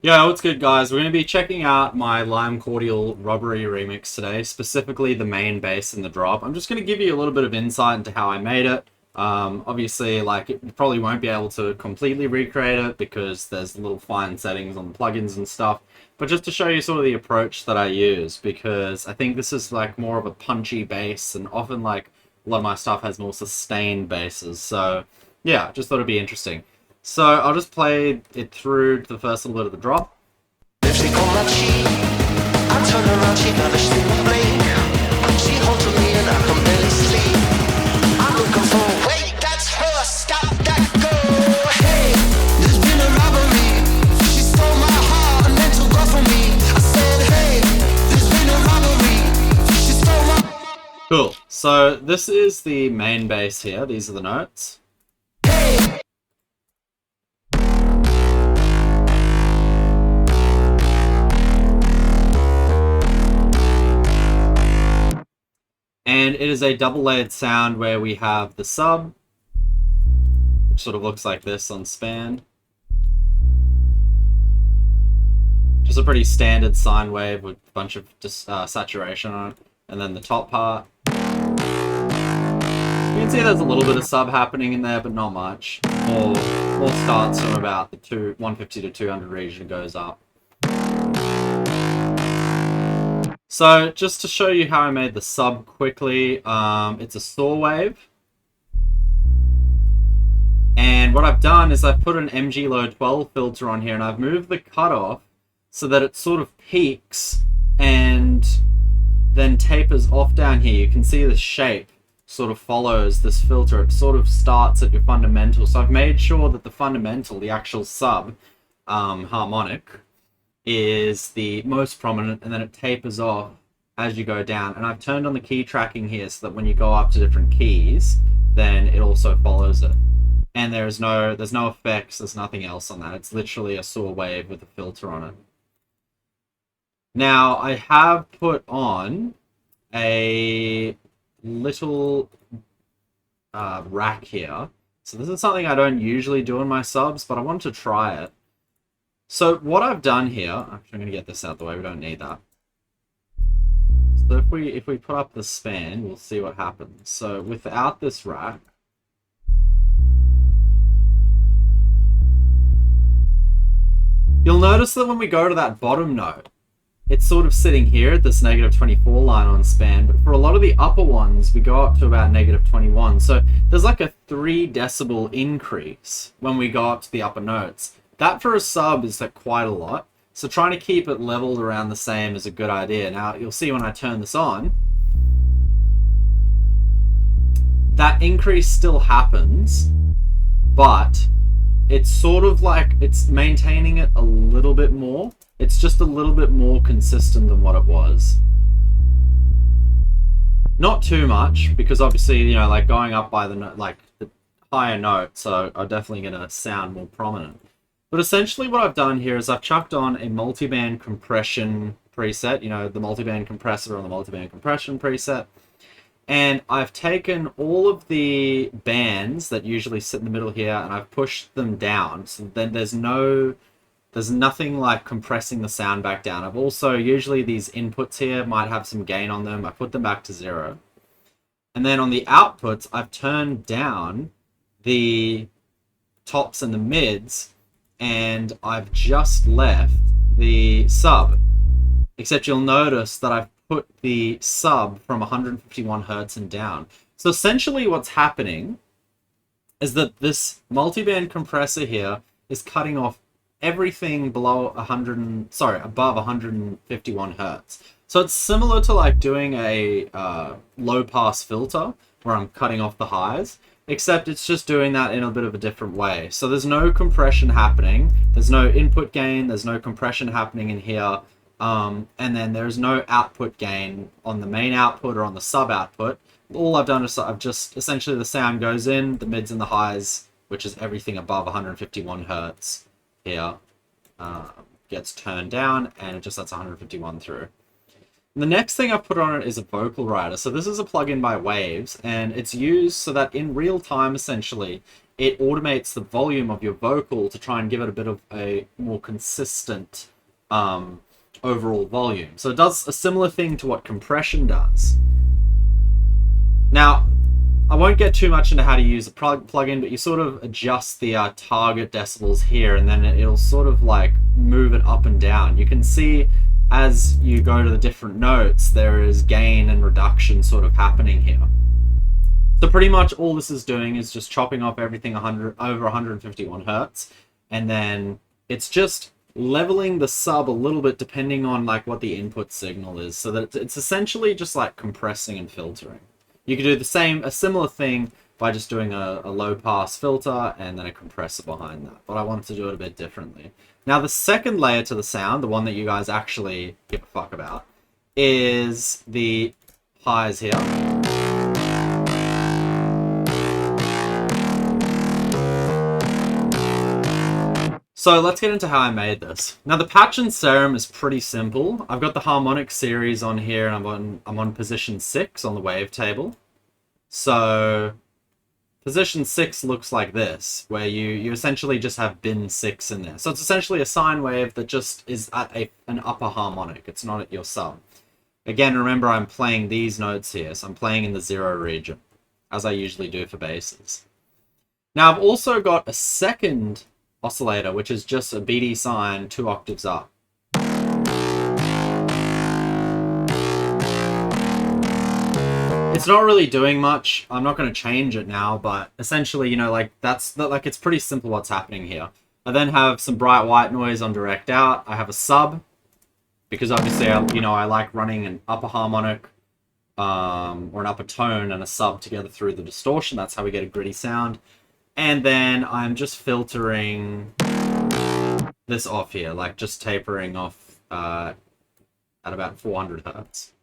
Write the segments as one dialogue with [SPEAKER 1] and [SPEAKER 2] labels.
[SPEAKER 1] Yo, what's good, guys? We're going to be checking out my Lime Cordial Robbery remix today, specifically the main bass and the drop. I'm just going to give you a little bit of insight into how I made it. Obviously, like, you probably won't be able to completely recreate it because there's little fine settings on the plugins and stuff, but just to show you sort of the approach that I use, because I think this is like more of a punchy bass, and often like a lot of my stuff has more sustained basses. So yeah, just thought it'd be interesting. So I'll just play it through to the first little bit of the drop.
[SPEAKER 2] Lipstick on my cheek, I turn around, she vanished in a blink. She holds me and I can barely sleep. I'm looking for, wait, that's her, stop that girl. Hey, there's been a robbery. She stole my heart and then took off from me. I said, hey, there's been a robbery. She stole my...
[SPEAKER 1] Cool. So this is the main bass here. These are the notes.
[SPEAKER 2] Hey.
[SPEAKER 1] And it is a double-layered sound where we have the sub, which sort of looks like this on span. Just a pretty standard sine wave with a bunch of just saturation on it. And then the top part. You can see there's a little bit of sub happening in there, but not much. More starts from about the 150 to 200 region, goes up. So just to show you how I made the sub quickly, it's a saw wave. And what I've done is I've put an MG Low 12 filter on here, and I've moved the cutoff so that it sort of peaks and then tapers off down here. You can see the shape sort of follows this filter. It sort of starts at your fundamental. So I've made sure that the fundamental, the actual sub harmonic, is the most prominent, and then it tapers off as you go down. And I've turned on the key tracking here so that when you go up to different keys, then it also follows it. And there's no effects, there's nothing else on that. It's literally a saw wave with a filter on it. Now I have put on a little rack here. So this is something I don't usually do in my subs, but I wanted to try it. So what I've done here, actually I'm going to get this out of the way, we don't need that. So if we put up the span, we'll see what happens. So without this rack, you'll notice that when we go to that bottom note, it's sort of sitting here at this -24 line on span, but for a lot of the upper ones, we go up to about -21. So there's like a 3 decibel increase when we go up to the upper notes. That for a sub is like quite a lot, so trying to keep it leveled around the same is a good idea. Now you'll see when I turn this on, that increase still happens, but it's sort of like it's maintaining it a little bit more. It's just a little bit more consistent than what it was. Not too much, because obviously, you know, like going up by the higher notes are definitely going to sound more prominent. But essentially what I've done here is I've chucked on a multiband compression preset, you know, the multiband compressor on the multiband compression preset. And I've taken all of the bands that usually sit in the middle here, and I've pushed them down. So then there's nothing like compressing the sound back down. I've also, usually these inputs here might have some gain on them. I put them back to 0. And then on the outputs, I've turned down the tops and the mids, and I've just left the sub. Except you'll notice that I've put the sub from 151 Hertz and down. So essentially what's happening is that this multiband compressor here is cutting off everything above 151 Hertz. So it's similar to like doing a low pass filter where I'm cutting off the highs, except it's just doing that in a bit of a different way. So there's no compression happening, there's no input gain, there's no compression happening in here, and then there's no output gain on the main output or on the sub output. All I've done is I've just, essentially the sound goes in, the mids and the highs, which is everything above 151 Hertz here, gets turned down, and it just lets 151 through. The next thing I've put on it is a vocal writer. So this is a plugin by Waves, and it's used so that in real time, essentially, it automates the volume of your vocal to try and give it a bit of a more consistent overall volume. So it does a similar thing to what compression does. Now, I won't get too much into how to use a plugin, but you sort of adjust the target decibels here, and then it'll sort of like move it up and down. You can see as you go to the different notes, there is gain and reduction sort of happening here. So pretty much all this is doing is just chopping off everything over 151 hertz, and then it's just leveling the sub a little bit depending on like what the input signal is, so that it's essentially just like compressing and filtering. You could do a similar thing by just doing a low pass filter and then a compressor behind that, but I wanted to do it a bit differently. Now the second layer to the sound, the one that you guys actually give a fuck about, is the highs here. So let's get into how I made this. Now the patch in Serum is pretty simple. I've got the harmonic series on here, and I'm on position 6 on the wavetable. So position 6 looks like this, where you essentially just have bin 6 in there. So it's essentially a sine wave that just is at an upper harmonic. It's not at your sub. Again, remember I'm playing these notes here, so I'm playing in the 0 region, as I usually do for basses. Now I've also got a second oscillator, which is just a BD sine 2 octaves up. It's not really doing much. I'm not going to change it now, but essentially, you know, like it's pretty simple what's happening here. I then have some bright white noise on direct out. I have a sub, because obviously, I like running an upper harmonic or an upper tone and a sub together through the distortion. That's how we get a gritty sound. And then I'm just filtering this off here, like just tapering off at about 400 hertz.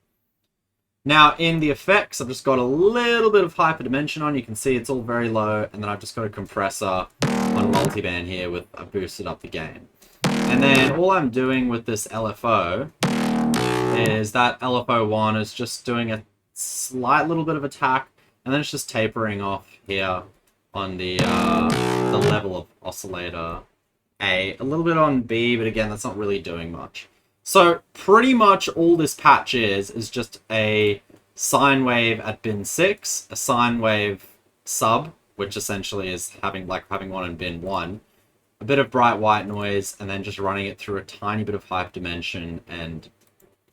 [SPEAKER 1] Now in the effects, I've just got a little bit of hyperdimension on. You can see it's all very low, and then I've just got a compressor on multiband here with I boosted up the gain. And then all I'm doing with this LFO is that LFO1 is just doing a slight little bit of attack, and then it's just tapering off here on the level of oscillator A, a little bit on B, but again, that's not really doing much. So pretty much all this patch is just a sine wave at bin 6, a sine wave sub, which essentially is having one in bin 1, a bit of bright white noise, and then just running it through a tiny bit of hype dimension and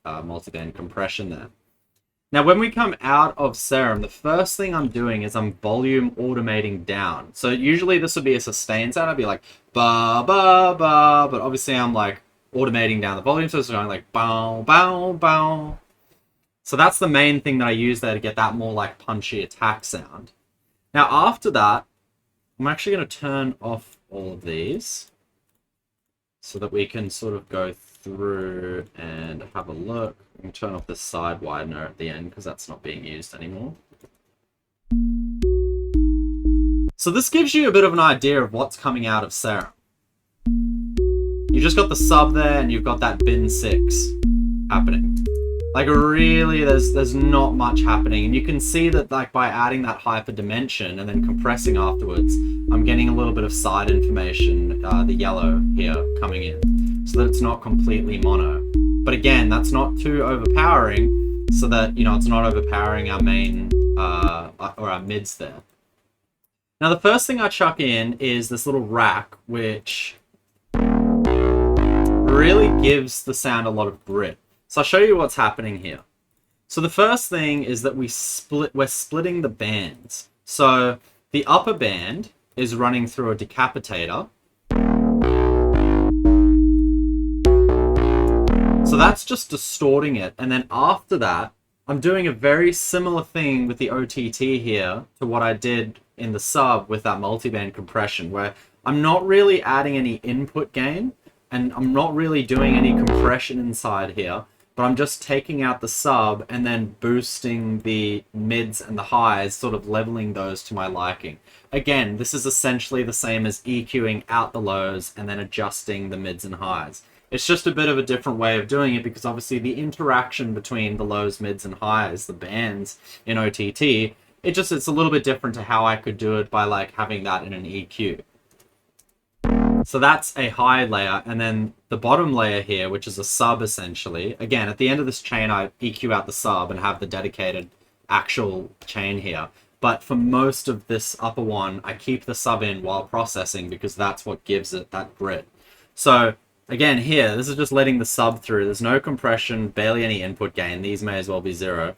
[SPEAKER 1] multiband compression there. Now, when we come out of Serum, the first thing I'm doing is I'm volume automating down. So usually this would be a sustain sound. I'd be like, ba, ba, ba, but obviously I'm like automating down the volume. So it's going like, bow, bow, bow. So that's the main thing that I use there to get that more like punchy attack sound. Now, after that, I'm actually going to turn off all of these so that we can sort of go through and have a look. We can turn off this side widener at the end because that's not being used anymore. So this gives you a bit of an idea of what's coming out of Serum. You just got the sub there, and you've got that bin 6 happening. Like really, there's not much happening, and you can see that like by adding that hyper dimension and then compressing afterwards, I'm getting a little bit of side information, the yellow here coming in, so that it's not completely mono. But again, that's not too overpowering, so that, you know, it's not overpowering our main, or our mids there. Now the first thing I chuck in is this little rack, which really gives the sound a lot of grit. So I'll show you what's happening here. So the first thing is that we're splitting the bands. So the upper band is running through a decapitator. So that's just distorting it. And then after that, I'm doing a very similar thing with the OTT here to what I did in the sub with that multiband compression, where I'm not really adding any input gain, and I'm not really doing any compression inside here, but I'm just taking out the sub and then boosting the mids and the highs, sort of leveling those to my liking. Again, this is essentially the same as EQing out the lows and then adjusting the mids and highs. It's just a bit of a different way of doing it, because obviously the interaction between the lows, mids, and highs, the bands in OTT, it's a little bit different to how I could do it by like having that in an EQ. So that's a high layer, and then the bottom layer here, which is a sub essentially. Again, at the end of this chain, I EQ out the sub and have the dedicated actual chain here. But for most of this upper one, I keep the sub in while processing because that's what gives it that grit. So again, here, this is just letting the sub through. There's no compression, barely any input gain. These may as well be 0.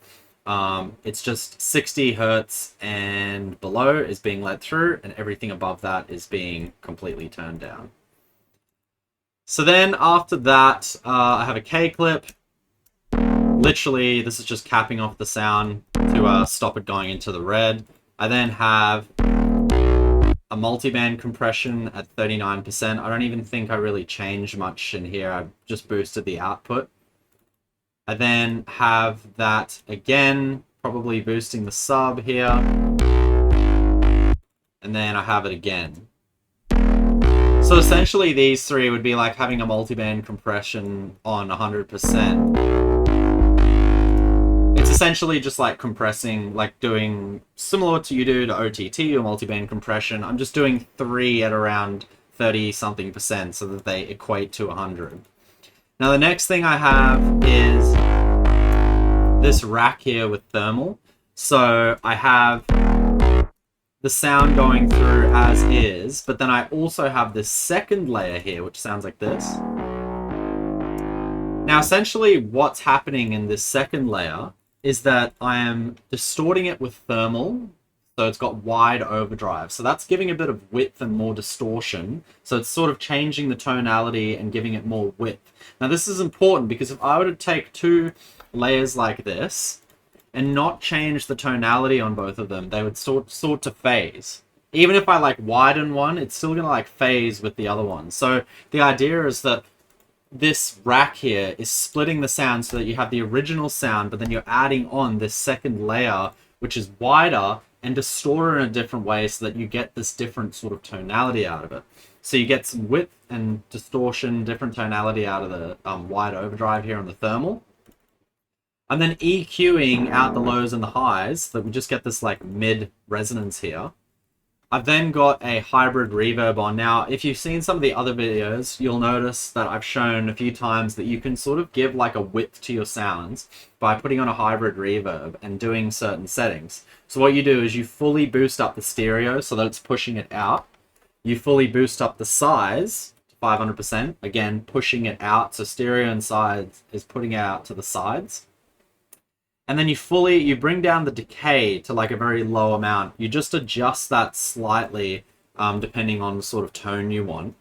[SPEAKER 1] It's just 60 hertz and below is being let through, and everything above that is being completely turned down. So then after that, I have a K clip. Literally, this is just capping off the sound to stop it going into the red. I then have a multiband compression at 39%. I don't even think I really changed much in here. I just boosted the output. I then have that again, probably boosting the sub here. And then I have it again. So essentially these three would be like having a multiband compression on 100%. It's essentially just like compressing, like doing similar to you do to OTT or multiband compression. I'm just doing 3 at around 30 something % so that they equate to 100. Now the next thing I have is this rack here with thermal. So I have the sound going through as is, but then I also have this second layer here, which sounds like this. Now essentially what's happening in this second layer is that I am distorting it with thermal. So it's got wide overdrive. So that's giving a bit of width and more distortion. So it's sort of changing the tonality and giving it more width. Now this is important because if I were to take 2 layers like this and not change the tonality on both of them, they would sort to phase. Even if I like widen one, it's still gonna like phase with the other one. So the idea is that this rack here is splitting the sound so that you have the original sound, but then you're adding on this second layer, which is wider and distorted in a different way so that you get this different sort of tonality out of it. So you get some width and distortion, different tonality out of the wide overdrive here on the thermal. I'm then EQing out the lows and the highs so that we just get this like mid resonance here. I've then got a hybrid reverb on. Now, if you've seen some of the other videos, you'll notice that I've shown a few times that you can sort of give like a width to your sounds by putting on a hybrid reverb and doing certain settings. So what you do is you fully boost up the stereo so that it's pushing it out. You fully boost up the size to 500%, again, pushing it out. So stereo and sides is putting it out to the sides. And then you bring down the decay to like a very low amount. You just adjust that slightly depending on the sort of tone you want.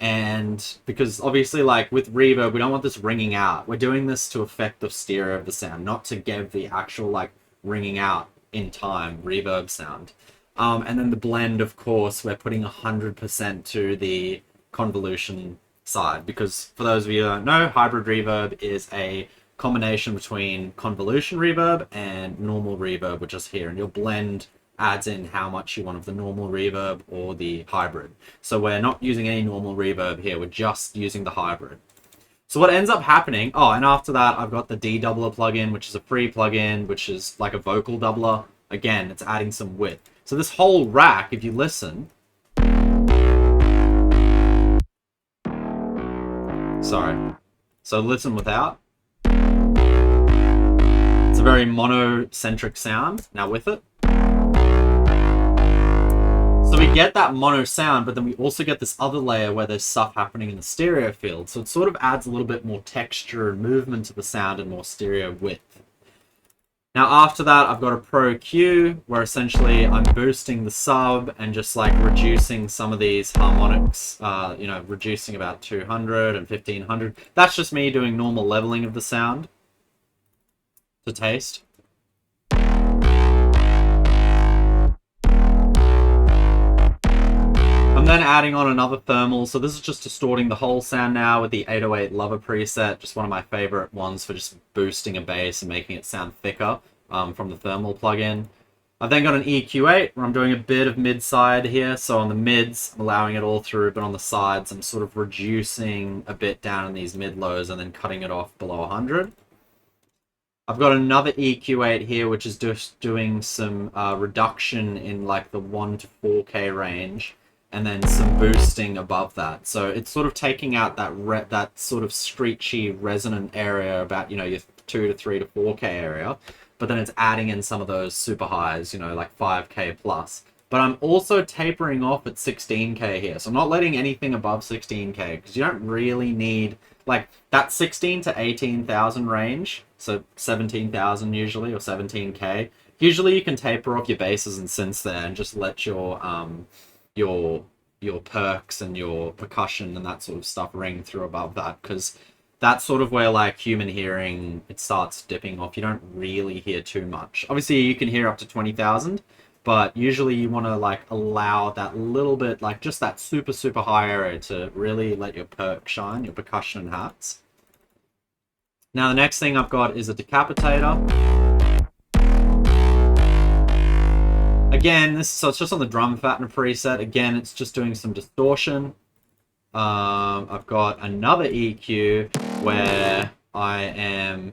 [SPEAKER 1] And because obviously like with reverb, we don't want this ringing out. We're doing this to affect the stereo of the sound, not to give the actual like ringing out in time reverb sound. And then the blend, of course, we're putting 100% to the convolution side. Because for those of you who don't know, hybrid reverb is a combination between convolution reverb and normal reverb, which is here, and your blend adds in how much you want of the normal reverb or the hybrid. So we're not using any normal reverb here, we're just using the hybrid. So what ends up happening, oh, and after that I've got the D-doubler plugin, which is a free plugin, which is like a vocal doubler. Again, it's adding some width. So this whole rack, if you listen, sorry, so listen without. It's a very monocentric sound. Now with it. So we get that mono sound, but then we also get this other layer where there's stuff happening in the stereo field. So it sort of adds a little bit more texture and movement to the sound and more stereo width. Now after that, I've got a Pro Q where essentially I'm boosting the sub and just like reducing some of these harmonics, you know, reducing about 200 and 1500. That's just me doing normal leveling of the sound to taste. I'm then adding on another thermal, so this is just distorting the whole sound now with the 808 Lover preset, just one of my favorite ones for just boosting a bass and making it sound thicker from the thermal plugin. I've then got an EQ8 where I'm doing a bit of mid-side here, so on the mids I'm allowing it all through, but on the sides I'm sort of reducing a bit down in these mid-lows and then cutting it off below 100. I've got another EQ8 here, which is just doing some reduction in like the 1 to 4K range, and then some boosting above that. So it's sort of taking out that sort of screechy resonant area about, you know, your 2 to 3 to 4K area, but then it's adding in some of those super highs, you know, like 5K plus. But I'm also tapering off at 16K here, so I'm not letting anything above 16K, because you don't really need, like, that 16 to 18,000 range, so 17,000 usually, or 17K. Usually you can taper off your basses and synths there and just let your perks and your percussion and that sort of stuff ring through above that, because that's sort of where like human hearing, it starts dipping off. You don't really hear too much. Obviously you can hear up to 20,000, but usually you want to like allow that little bit, like just that super high area to really let your perk shine, your percussion and hats. Now the next thing I've got is a decapitator. Again, so it's just on the drum fattener preset. Again, it's just doing some distortion. I've got another EQ where I am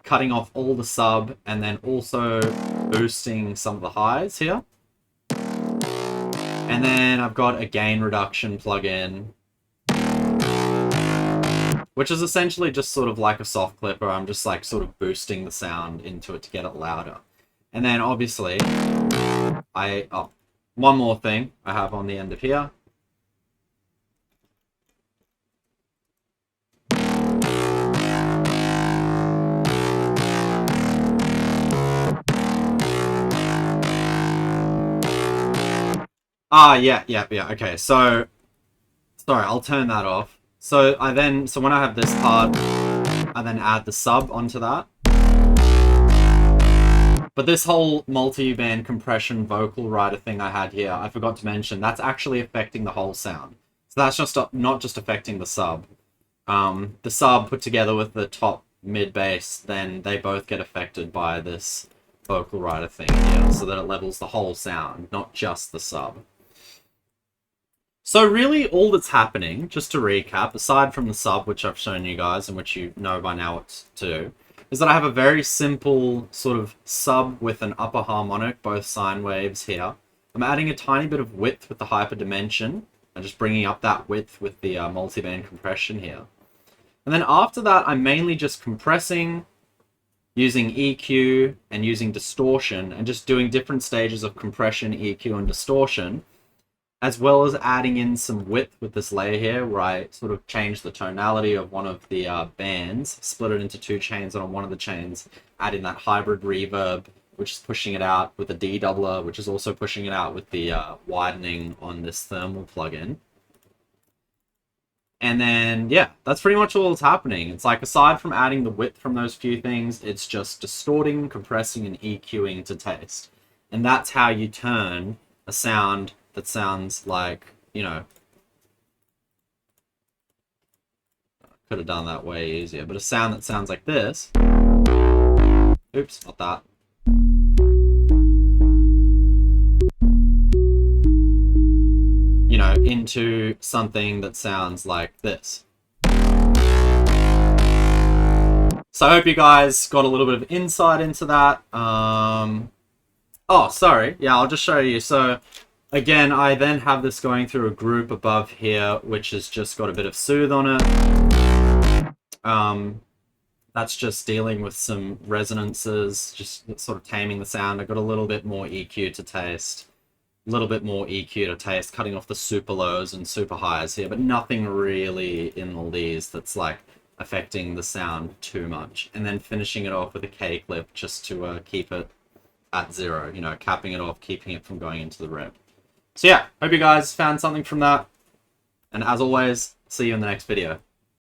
[SPEAKER 1] cutting off all the sub and then also boosting some of the highs here. And then I've got a gain reduction plugin, which is essentially just sort of like a soft clipper. I'm just like sort of boosting the sound into it to get it louder. And then obviously, one more thing I have on the end of here. Yeah, okay, so, sorry, I'll turn that off. So when I have this part, I then add the sub onto that. But this whole multi-band compression vocal rider thing I had here, I forgot to mention, that's actually affecting the whole sound. So that's just not just affecting the sub. The sub put together with the top mid bass, then they both get affected by this vocal rider thing here, so that it levels the whole sound, not just the sub. So really all that's happening, just to recap, aside from the sub, which I've shown you guys and which you know by now what to do, is that I have a very simple sort of sub with an upper harmonic, both sine waves here. I'm adding a tiny bit of width with the hyperdimension, and just bringing up that width with the multiband compression here. And then after that, I'm mainly just compressing, using EQ, and using distortion, and just doing different stages of compression, EQ, and distortion, as well as adding in some width with this layer here, where I sort of change the tonality of one of the bands, split it into 2 chains, and on one of the chains, add in that hybrid reverb, which is pushing it out with a D-doubler, which is also pushing it out with the widening on this thermal plugin. And then, yeah, that's pretty much all that's happening. It's like, aside from adding the width from those few things, it's just distorting, compressing, and EQing to taste. And that's how you turn a sound that sounds like, you know, could have done that way easier, but a sound that sounds like this. Oops, not that. You know, into something that sounds like this. So I hope you guys got a little bit of insight into that. Oh, sorry. Yeah, I'll just show you. So again, I then have this going through a group above here, which has just got a bit of soothe on it. That's just dealing with some resonances, just sort of taming the sound. I got a little bit more EQ to taste. A little bit more EQ to taste, cutting off the super lows and super highs here, but nothing really in all these that's like affecting the sound too much. And then finishing it off with a K clip just to keep it at 0, you know, capping it off, keeping it from going into the red. So yeah, hope you guys found something from that. And as always, see you in the next video.